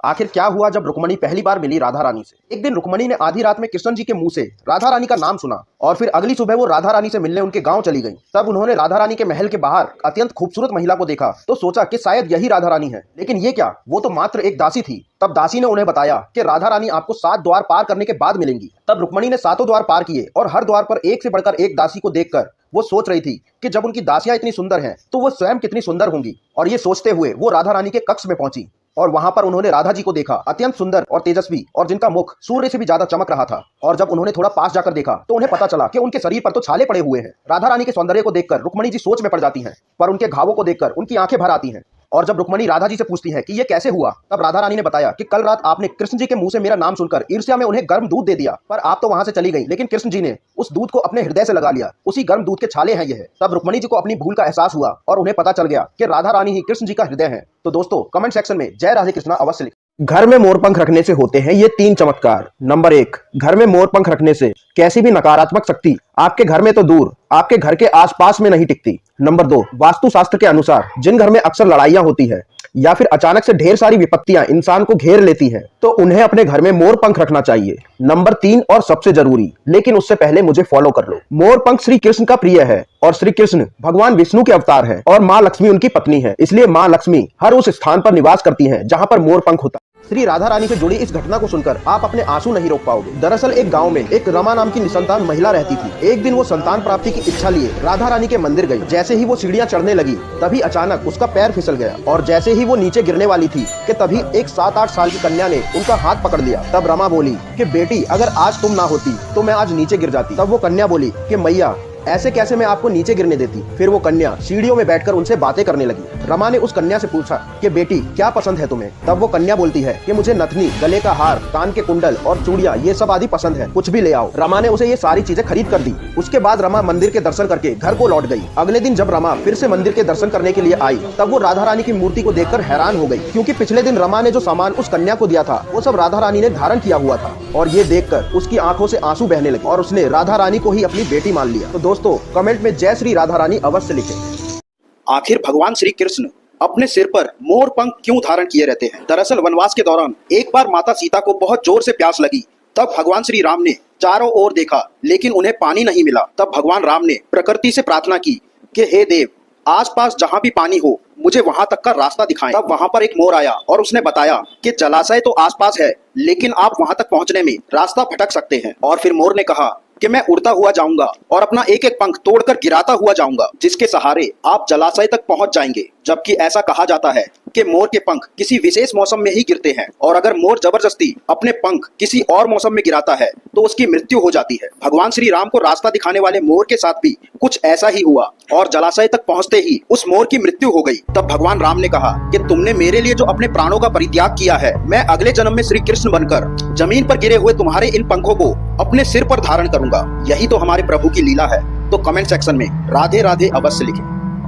आखिर क्या हुआ जब रुक्मणी पहली बार मिली राधा रानी से। एक दिन रुक्मणी ने आधी रात में कृष्ण जी के मुंह से राधा रानी का नाम सुना और फिर अगली सुबह वो राधा रानी से मिलने उनके गांव चली गई। तब उन्होंने राधा रानी के महल के बाहर अत्यंत खूबसूरत महिला को देखा तो सोचा कि शायद यही राधा रानी है, लेकिन ये क्या, वो तो मात्र एक दासी थी। तब दासी ने उन्हें बताया कि राधा रानी आपको 7 द्वार पार करने के बाद मिलेंगी। तब रुक्मणी ने 7 द्वार पार किए और हर द्वार पर एक से बढ़कर एक दासी को देखकर वो सोच रही थी कि जब उनकी दासियां इतनी सुंदर हैं तो वो स्वयं कितनी सुंदर होंगी। और ये सोचते हुए वो राधा रानी के कक्ष में पहुंची और वहां पर उन्होंने राधा जी को देखा, अत्यंत सुंदर और तेजस्वी, और जिनका मुख सूर्य से भी ज्यादा चमक रहा था। और जब उन्होंने थोड़ा पास जाकर देखा तो उन्हें पता चला कि उनके शरीर पर तो छाले पड़े हुए हैं। राधा रानी के सौंदर्य को देखकर रुक्मणी जी सोच में पड़ जाती हैं, पर उनके घावों को देखकर उनकी आंखें भर आती हैं। और जब रुक्मणी राधा जी से पूछती है कि ये कैसे हुआ, तब राधा रानी ने बताया कि कल रात आपने कृष्ण जी के मुंह से मेरा नाम सुनकर ईर्ष्या में उन्हें गर्म दूध दे दिया, पर आप तो वहां से चली गई, लेकिन कृष्ण जी ने उस दूध को अपने हृदय से लगा लिया। उसी गर्म दूध के छाले हैं ये। तब रुक्मणी जी को अपनी भूल का एहसास हुआ और उन्हें पता चल गया कि राधा रानी ही कृष्ण जी का हृदय है। तो दोस्तों, कमेंट सेक्शन में जय राधे कृष्णा अवश्य लिखें। घर में मोरपंख रखने से होते हैं ये 3 चमत्कार। नंबर 1, घर में मोरपंख रखने से कैसी भी नकारात्मक शक्ति आपके घर में तो दूर, आपके घर के आसपास में नहीं टिकती। नंबर 2, वास्तुशास्त्र के अनुसार जिन घर में अक्सर लड़ाइयां होती है या फिर अचानक से ढेर सारी विपत्तियां इंसान को घेर लेती हैं, तो उन्हें अपने घर में मोर पंख रखना चाहिए। नंबर 3 और सबसे जरूरी, लेकिन उससे पहले मुझे फॉलो कर लो। मोर पंख श्री कृष्ण का प्रिय है और श्री कृष्ण भगवान विष्णु के अवतार हैं और माँ लक्ष्मी उनकी पत्नी है, इसलिए माँ लक्ष्मी हर उस स्थान पर निवास करती हैं जहाँ पर मोर पंख होता है। श्री राधा रानी से जुड़ी इस घटना को सुनकर आप अपने आंसू नहीं रोक पाओगे। दरअसल एक गांव में एक रमा नाम की निसंतान महिला रहती थी। एक दिन वो संतान प्राप्ति की इच्छा लिए राधा रानी के मंदिर गई। जैसे ही वो सीढ़ियां चढ़ने लगी तभी अचानक उसका पैर फिसल गया और जैसे ही वो नीचे गिरने वाली थी कि तभी एक 7-8 साल की कन्या ने उनका हाथ पकड़ लिया। तब रमा बोली कि बेटी, अगर आज तुम ना होती तो मैं आज नीचे गिर जाती। तब वो कन्या बोली कि मैया, ऐसे कैसे मैं आपको नीचे गिरने देती। फिर वो कन्या सीढ़ियों में बैठकर उनसे बातें करने लगी। रमा ने उस कन्या से पूछा कि बेटी, क्या पसंद है तुम्हें। तब वो कन्या बोलती है कि मुझे नथनी, गले का हार, कान के कुंडल और चूड़ियां ये सब आदि पसंद है, कुछ भी ले आओ। रमा ने उसे ये सारी चीजें खरीद कर दी। उसके बाद रमा मंदिर के दर्शन करके घर को लौट गई। अगले दिन जब रमा फिर से मंदिर के दर्शन करने के लिए आई तब वो राधा रानी की मूर्ति को देखकर हैरान हो गई, क्योंकि पिछले दिन रमा ने जो सामान उस कन्या को दिया था वो सब राधा रानी ने धारण किया हुआ था। और ये देखकर उसकी आंखों से आंसू बहने लगे और उसने राधा रानी को ही अपनी बेटी मान लिया। तो दोस्तों, कमेंट में जय श्री राधा रानी अवश्य लिखें। आखिर भगवान श्री कृष्ण अपने सिर पर मोर पंख क्यों धारण किए रहते हैं? दरअसल वनवास के दौरान एक बार माता सीता को बहुत जोर से प्यास लगी। तब भगवान श्री राम ने चारों ओर देखा लेकिन उन्हें पानी नहीं मिला। तब भगवान राम ने प्रकृति से प्रार्थना की कि हे देव, आसपास जहाँ भी पानी हो मुझे वहां तक का रास्ता दिखाएं। तब वहां पर एक मोर आया और उसने बताया कि जलाशय तो आसपास है लेकिन आप वहां तक पहुंचने में रास्ता भटक सकते हैं। और फिर मोर ने कहा कि मैं उड़ता हुआ जाऊंगा और अपना एक एक पंख तोड़कर गिराता हुआ जाऊंगा, जिसके सहारे आप जलाशय तक पहुंच जाएंगे। जबकि ऐसा कहा जाता है कि मोर के पंख किसी विशेष मौसम में ही गिरते हैं और अगर मोर जबरदस्ती अपने पंख किसी और मौसम में गिराता है तो उसकी मृत्यु हो जाती है। भगवान श्री राम को रास्ता दिखाने वाले मोर के साथ भी कुछ ऐसा ही हुआ और जलाशय तक पहुंचते ही उस मोर की मृत्यु हो गई। तब भगवान राम ने कहा कि तुमने मेरे लिए जो अपने प्राणों का परित्याग किया है, मैं अगले जन्म में श्री कृष्ण बनकर जमीन पर गिरे हुए तुम्हारे इन पंखों को अपने सिर पर धारण करूंगा। यही तो हमारे प्रभु की लीला है। तो कमेंट सेक्शन में राधे राधे अवश्य लिखें।